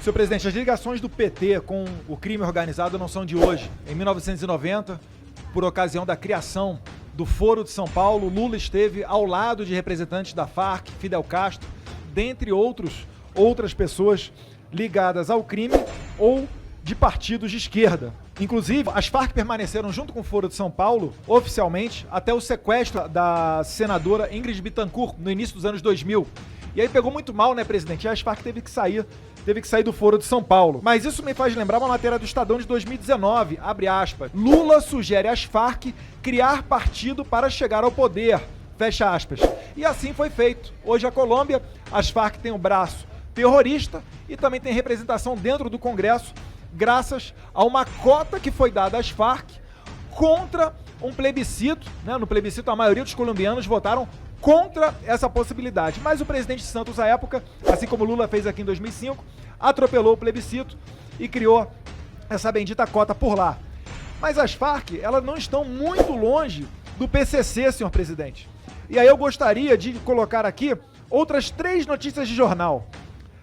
Senhor presidente, as ligações do PT com o crime organizado não são de hoje. Em 1990, por ocasião da criação do Foro de São Paulo, Lula esteve ao lado de representantes da Farc, Fidel Castro, dentre outras pessoas ligadas ao crime ou de partidos de esquerda. Inclusive, as Farc permaneceram junto com o Foro de São Paulo, oficialmente, até o sequestro da senadora Ingrid Bittencourt, no início dos anos 2000. E aí pegou muito mal, né, presidente? E as Farc teve que sair do Foro de São Paulo. Mas isso me faz lembrar uma matéria do Estadão de 2019, abre aspas. Lula sugere às Farc criar partido para chegar ao poder, fecha aspas. E assim foi feito. Hoje a Colômbia, as Farc tem um braço terrorista e também tem representação dentro do Congresso, graças a uma cota que foi dada às Farc contra um plebiscito, né? No plebiscito a maioria dos colombianos votaram contra essa possibilidade. Mas o presidente Santos, à época, assim como Lula fez aqui em 2005, atropelou o plebiscito e criou essa bendita cota por lá. Mas as Farc, elas não estão muito longe do PCC, senhor presidente. E aí eu gostaria de colocar aqui outras 3 notícias de jornal.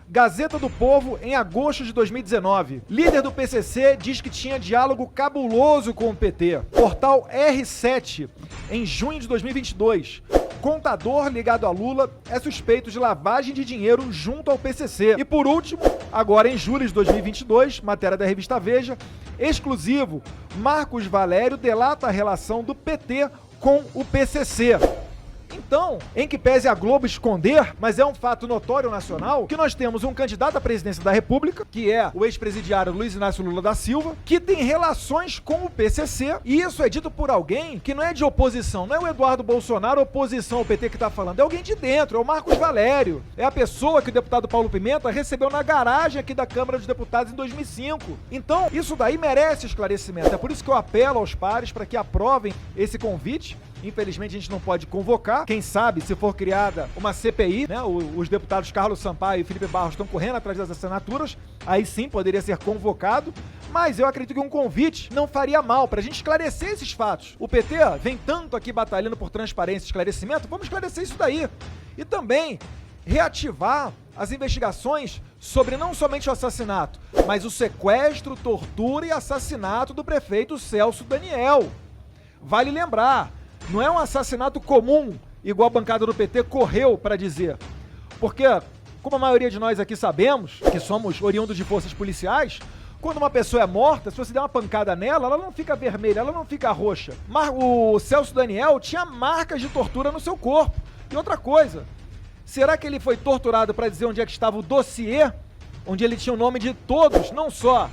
Gazeta do Povo, em agosto de 2019. Líder do PCC diz que tinha diálogo cabuloso com o PT. Portal R7, em junho de 2022. Contador ligado a Lula é suspeito de lavagem de dinheiro junto ao PCC. E por último, agora em julho de 2022, matéria da revista Veja, exclusivo, Marcos Valério delata a relação do PT com o PCC. Então, em que pese a Globo esconder, mas é um fato notório nacional, que nós temos um candidato à presidência da República, que é o ex-presidiário Luiz Inácio Lula da Silva, que tem relações com o PCC, e isso é dito por alguém que não é de oposição, não é o Eduardo Bolsonaro, oposição ao PT que está falando, é alguém de dentro, é o Marcos Valério, é a pessoa que o deputado Paulo Pimenta recebeu na garagem aqui da Câmara dos Deputados em 2005. Então, isso daí merece esclarecimento, é por isso que eu apelo aos pares para que aprovem esse convite. Infelizmente a gente não pode convocar. Quem sabe, se for criada uma CPI, né? Os deputados Carlos Sampaio e Felipe Barros estão correndo atrás das assinaturas. Aí sim poderia ser convocado. Mas eu acredito que um convite não faria mal para a gente esclarecer esses fatos. O PT vem tanto aqui batalhando por transparência e esclarecimento. Vamos esclarecer isso daí. E também reativar as investigações sobre não somente o assassinato, mas o sequestro, tortura e assassinato do prefeito Celso Daniel. Vale lembrar, não é um assassinato comum, igual a bancada do PT correu para dizer. Porque, como a maioria de nós aqui sabemos, que somos oriundos de forças policiais, quando uma pessoa é morta, se você der uma pancada nela, ela não fica vermelha, ela não fica roxa. O Celso Daniel tinha marcas de tortura no seu corpo. E outra coisa, será que ele foi torturado para dizer onde é que estava o dossiê, onde ele tinha o nome de todos, não só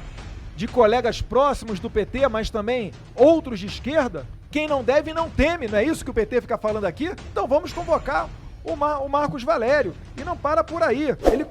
de colegas próximos do PT, mas também outros de esquerda? Quem não deve não teme, não é isso que o PT fica falando aqui? Então vamos convocar o Marcos Valério. E não para por aí. Ele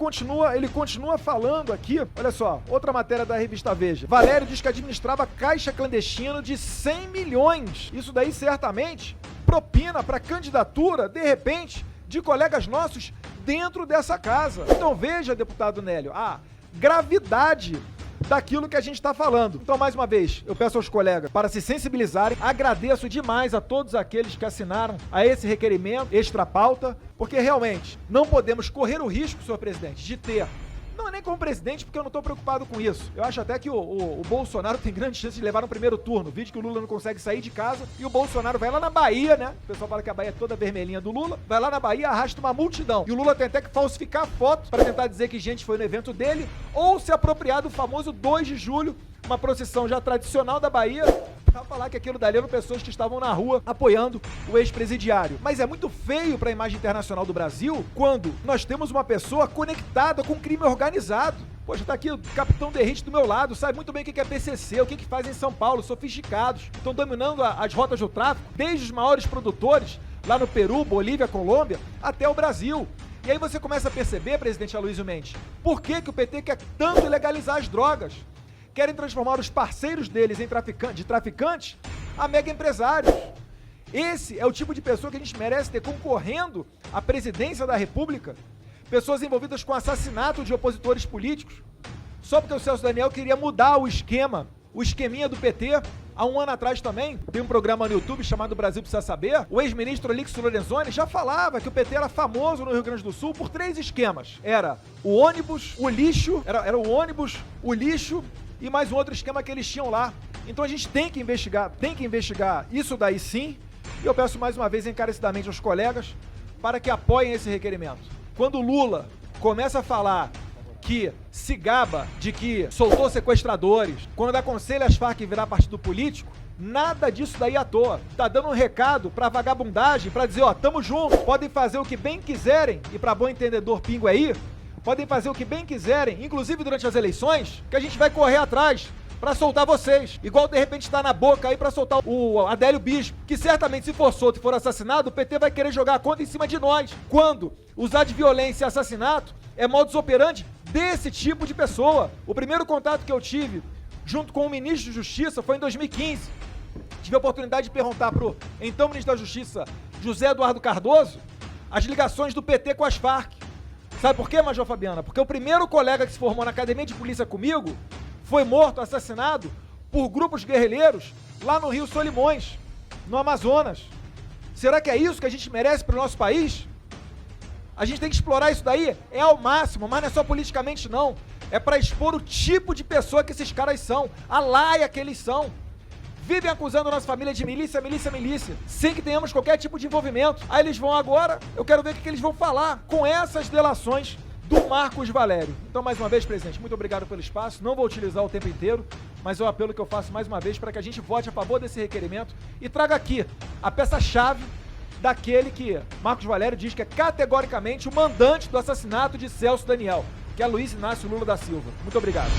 continua falando aqui. Olha só, outra matéria da revista Veja. Valério diz que administrava caixa clandestina de 100 milhões. Isso daí certamente propina para candidatura, de repente, de colegas nossos dentro dessa casa. Então veja, deputado Nélio, a gravidade daquilo que a gente está falando. Então, mais uma vez, eu peço aos colegas para se sensibilizarem. Agradeço demais a todos aqueles que assinaram a esse requerimento extra pauta, porque realmente não podemos correr o risco, senhor presidente, de ter, não é nem como presidente, porque eu não estou preocupado com isso. Eu acho até que o Bolsonaro tem grande chance de levar no primeiro turno. Vídeo que o Lula não consegue sair de casa e o Bolsonaro vai lá na Bahia, né? O pessoal fala que a Bahia é toda vermelhinha do Lula. Vai lá na Bahia, arrasta uma multidão. E o Lula tem até que falsificar a foto para tentar dizer que gente foi no evento dele ou se apropriar do famoso 2 de julho, uma procissão já tradicional da Bahia, para falar que aquilo dali eram pessoas que estavam na rua apoiando o ex-presidiário. Mas é muito feio para a imagem internacional do Brasil quando nós temos uma pessoa conectada com crime organizado. Poxa, tá aqui o Capitão Derrite do meu lado, sabe muito bem o que é PCC, o que fazem em São Paulo, sofisticados. Estão dominando as rotas do tráfico, desde os maiores produtores, lá no Peru, Bolívia, Colômbia, até o Brasil. E aí você começa a perceber, presidente Aloysio Mendes, por que o PT quer tanto legalizar as drogas? Querem transformar os parceiros deles de traficantes a mega empresários. Esse é o tipo de pessoa que a gente merece ter concorrendo à presidência da República. Pessoas envolvidas com assassinato de opositores políticos. Só porque o Celso Daniel queria mudar o esqueminha do PT, Há um ano atrás também, tem um programa no YouTube chamado Brasil Precisa Saber. O ex-ministro Alix Lorenzoni já falava que o PT era famoso no Rio Grande do Sul por 3 esquemas. Era o ônibus, o lixo, era o ônibus, o lixo e mais um outro esquema que eles tinham lá. Então a gente tem que investigar isso daí sim. E eu peço mais uma vez encarecidamente aos colegas para que apoiem esse requerimento. Quando o Lula começa a falar que se gaba de que soltou sequestradores, quando aconselha as Farc virar partido político, nada disso daí à toa. Tá dando um recado pra vagabundagem, pra dizer, ó, tamo junto, podem fazer o que bem quiserem, e pra bom entendedor pingo aí, podem fazer o que bem quiserem, inclusive durante as eleições, que a gente vai correr atrás pra soltar vocês. Igual de repente tá na boca aí pra soltar o Adélio Bispo, que certamente se for solto e for assassinado, o PT vai querer jogar a conta em cima de nós. Quando usar de violência e assassinato é modus operandi desse tipo de pessoa. O primeiro contato que eu tive junto com o ministro de Justiça foi em 2015. Tive a oportunidade de perguntar pro então ministro da Justiça, José Eduardo Cardoso, as ligações do PT com as Farc. Sabe por quê, Major Fabiana? Porque o primeiro colega que se formou na academia de polícia comigo foi morto, assassinado por grupos guerrilheiros lá no Rio Solimões, no Amazonas. Será que é isso que a gente merece para o nosso país? A gente tem que explorar isso daí, é ao máximo, mas não é só politicamente não. É para expor o tipo de pessoa que esses caras são, a laia que eles são. Vivem acusando a nossa família de milícia, sem que tenhamos qualquer tipo de envolvimento. Aí eles vão agora, eu quero ver o que eles vão falar com essas delações do Marcos Valério. Então, mais uma vez, presidente, muito obrigado pelo espaço. Não vou utilizar o tempo inteiro, mas é o apelo que eu faço mais uma vez para que a gente vote a favor desse requerimento e traga aqui a peça-chave daquele que Marcos Valério diz que é categoricamente o mandante do assassinato de Celso Daniel, que é Luiz Inácio Lula da Silva. Muito obrigado.